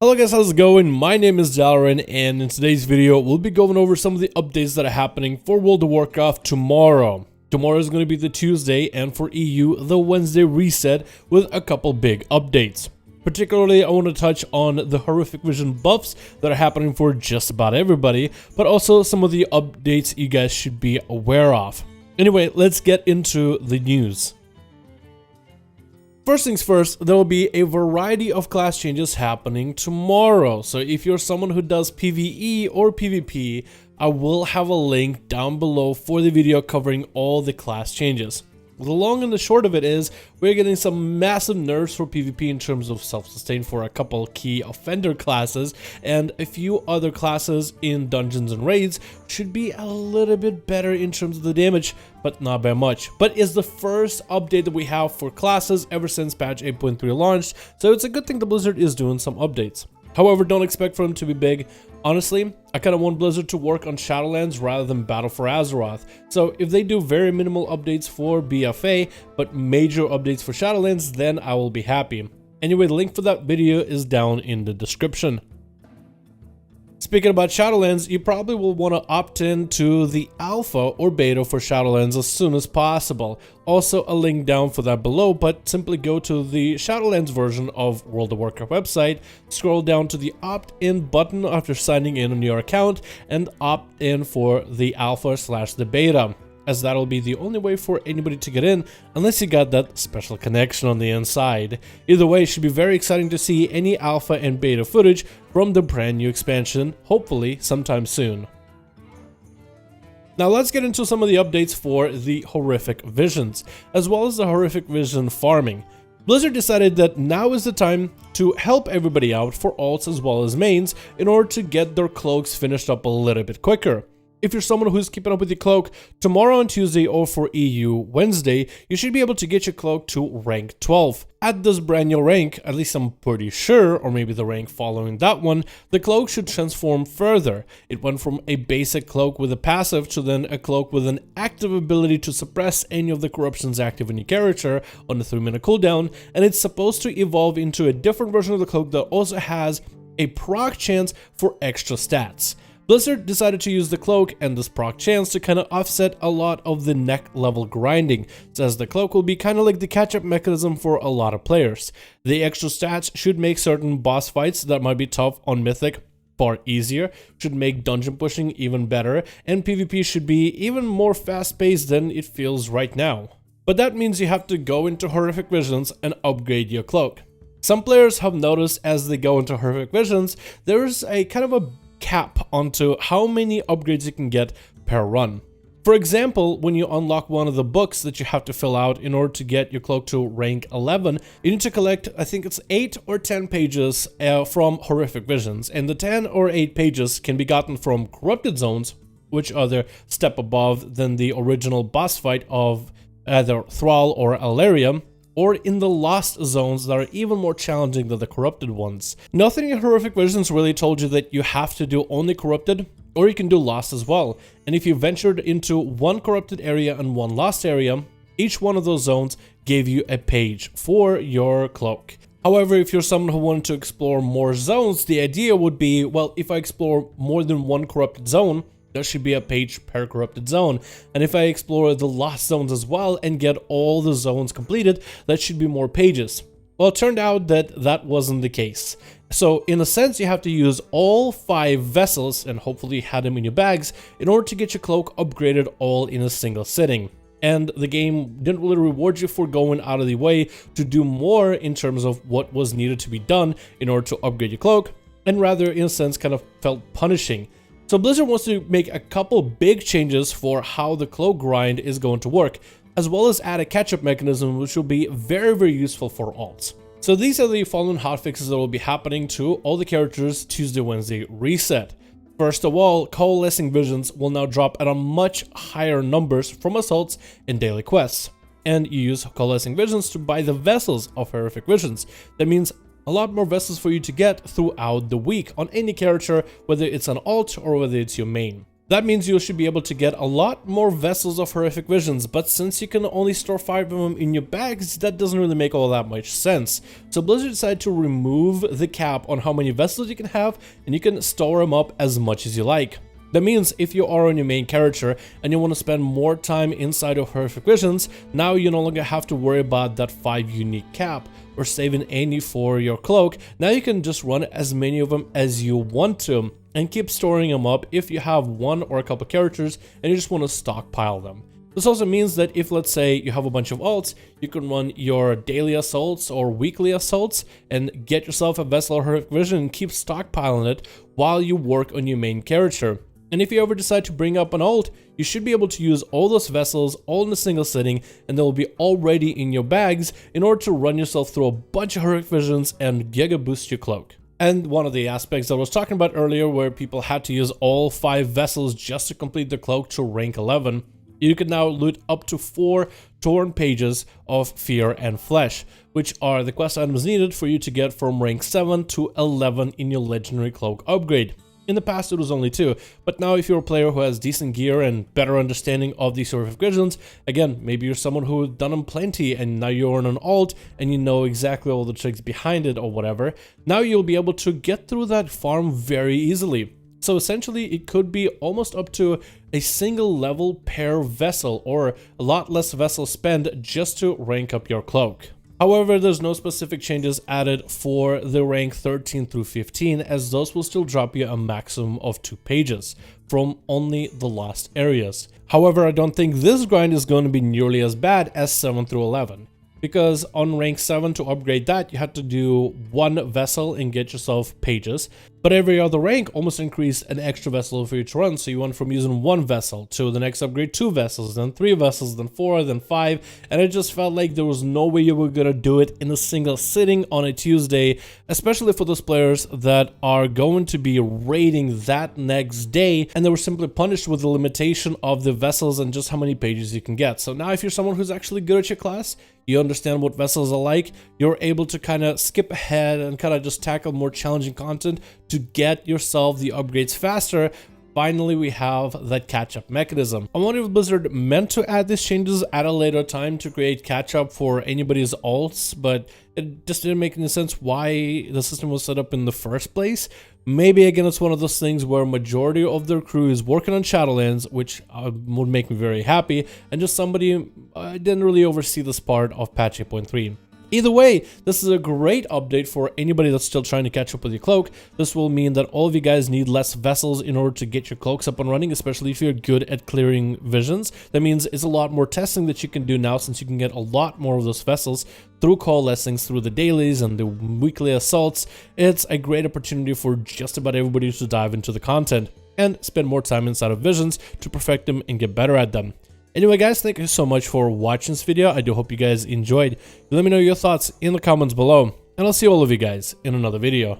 Hello guys, how's it going? My name is Dalaran, and in today's video we'll be going over some of the updates that are happening for World of Warcraft tomorrow. Tomorrow is going to be the Tuesday, and for EU the Wednesday reset with a couple big updates. Particularly I want to touch on the horrific vision buffs that are happening for just about everybody, but also some of the updates you guys should be aware of. Anyway, let's get into the news. First things first, there will be a variety of class changes happening tomorrow. So if you're someone who does PvE or PvP, I will have a link down below for the video covering all the class changes. The long and the short of it is, we're getting some massive nerfs for PvP in terms of self-sustain for a couple key offender classes, and a few other classes in dungeons and raids should be a little bit better in terms of the damage, but not by much. But it's the first update that we have for classes ever since patch 8.3 launched, so it's a good thing that Blizzard is doing some updates. However, don't expect for them to be big. Honestly, I kind of want Blizzard to work on Shadowlands rather than Battle for Azeroth. So if they do very minimal updates for BFA, but major updates for Shadowlands, then I will be happy. Anyway, the link for that video is down in the description. Speaking about Shadowlands, you probably will want to opt in to the alpha or beta for Shadowlands as soon as possible. Also a link down for that below, but simply go to the Shadowlands version of World of Warcraft website, scroll down to the opt-in button after signing in on your account, and opt in for the alpha/the beta, as that'll be the only way for anybody to get in unless you got that special connection on the inside. Either way, it should be very exciting to see any alpha and beta footage from the brand new expansion, hopefully sometime soon. Now let's get into some of the updates for the horrific visions, as well as the horrific vision farming. Blizzard decided that now is the time to help everybody out for alts as well as mains in order to get their cloaks finished up a little bit quicker. If you're someone who's keeping up with your cloak, tomorrow on Tuesday or for EU Wednesday, you should be able to get your cloak to rank 12. At this brand new rank, at least I'm pretty sure, or maybe the rank following that one, the cloak should transform further. It went from a basic cloak with a passive to then a cloak with an active ability to suppress any of the corruptions active in your character on a 3-minute cooldown, and it's supposed to evolve into a different version of the cloak that also has a proc chance for extra stats. Blizzard decided to use the cloak and this proc chance to kind of offset a lot of the neck level grinding, says the cloak will be kind of like the catch-up mechanism for a lot of players. The extra stats should make certain boss fights that might be tough on Mythic far easier, should make dungeon pushing even better, and PvP should be even more fast-paced than it feels right now. But that means you have to go into Horrific Visions and upgrade your cloak. Some players have noticed as they go into Horrific Visions, there's a kind of a cap onto how many upgrades you can get per run. For example, when you unlock one of the books that you have to fill out in order to get your cloak to rank 11, you need to collect, I think it's 8 or 10 pages from Horrific Visions, and the 10 or 8 pages can be gotten from Corrupted Zones, which are the step above than the original boss fight of either Thrall or Alaria, or in the Lost Zones that are even more challenging than the Corrupted ones. Nothing in Horrific Visions really told you that you have to do only Corrupted, or you can do Lost as well. And if you ventured into one Corrupted area and one Lost area, each one of those zones gave you a page for your cloak. However, if you're someone who wanted to explore more zones, the idea would be, well, if I explore more than one Corrupted zone, there should be a page per Corrupted zone, and if I explore the Lost Zones as well and get all the zones completed, that should be more pages. Well, it turned out that that wasn't the case. So in a sense, you have to use all 5 vessels and hopefully have them in your bags in order to get your cloak upgraded all in a single sitting. And the game didn't really reward you for going out of the way to do more in terms of what was needed to be done in order to upgrade your cloak, and rather in a sense kind of felt punishing. So Blizzard wants to make a couple big changes for how the cloak grind is going to work, as well as add a catch-up mechanism which will be very useful for alts. So these are the following hotfixes that will be happening to all the characters Tuesday, Wednesday reset. First of all, Coalescing Visions will now drop at a much higher numbers from assaults and daily quests. And you use Coalescing Visions to buy the vessels of Horrific Visions. That means a lot more vessels for you to get throughout the week on any character, whether it's an alt or whether it's your main. That means you should be able to get a lot more vessels of horrific visions, but since you can only store 5 of them in your bags, that doesn't really make all that much sense. So Blizzard decided to remove the cap on how many vessels you can have, and you can store them up as much as you like. That means if you are on your main character and you want to spend more time inside of horrific visions, now you no longer have to worry about that 5 unique cap or saving any for your cloak. Now you can just run as many of them as you want to and keep storing them up if you have one or a couple characters and you just want to stockpile them. This also means that if, let's say, you have a bunch of alts, you can run your daily assaults or weekly assaults and get yourself a vessel of horrific vision and keep stockpiling it while you work on your main character. And if you ever decide to bring up an ult, you should be able to use all those vessels all in a single sitting, and they will be already in your bags in order to run yourself through a bunch of horrific visions and giga boost your cloak. And one of the aspects I was talking about earlier, where people had to use all 5 vessels just to complete the cloak to rank 11, you can now loot up to 4 torn pages of Fear and Flesh, which are the quest items needed for you to get from rank 7 to 11 in your legendary cloak upgrade. In the past it was only 2, but now if you're a player who has decent gear and better understanding of these horrific visions, again, maybe you're someone who has done them plenty and now you're on an alt and you know exactly all the tricks behind it or whatever, now you'll be able to get through that farm very easily. So essentially it could be almost up to a single level per vessel or a lot less vessel spend just to rank up your cloak. However, there's no specific changes added for the rank 13 through 15, as those will still drop you a maximum of 2 pages from only the lost areas. However, I don't think this grind is going to be nearly as bad as 7 through 11. Because on rank 7 to upgrade that, you had to do 1 vessel and get yourself pages. But every other rank almost increased an extra vessel for you to run, so you went from using 1 vessel to the next upgrade 2 vessels, then 3 vessels, then 4, then 5, and it just felt like there was no way you were gonna do it in a single sitting on a Tuesday, especially for those players that are going to be raiding that next day, and they were simply punished with the limitation of the vessels and just how many pages you can get. So now if you're someone who's actually good at your class, you understand what vessels are like, you're able to kind of skip ahead and kind of just tackle more challenging content to get yourself the upgrades faster. Finally, we have that catch-up mechanism. I wonder if Blizzard meant to add these changes at a later time to create catch-up for anybody's alts, but it just didn't make any sense why the system was set up in the first place. Maybe again it's one of those things where majority of their crew is working on Shadowlands, which would make me very happy, and just somebody didn't really oversee this part of patch 8.3. Either way, this is a great update for anybody that's still trying to catch up with your cloak. This will mean that all of you guys need less vessels in order to get your cloaks up and running, especially if you're good at clearing visions. That means it's a lot more testing that you can do now, since you can get a lot more of those vessels through coalescings, through the dailies and the weekly assaults. It's a great opportunity for just about everybody to dive into the content and spend more time inside of visions to perfect them and get better at them. Anyway guys, thank you so much for watching this video. I do hope you guys enjoyed. Let me know your thoughts in the comments below, and I'll see all of you guys in another video.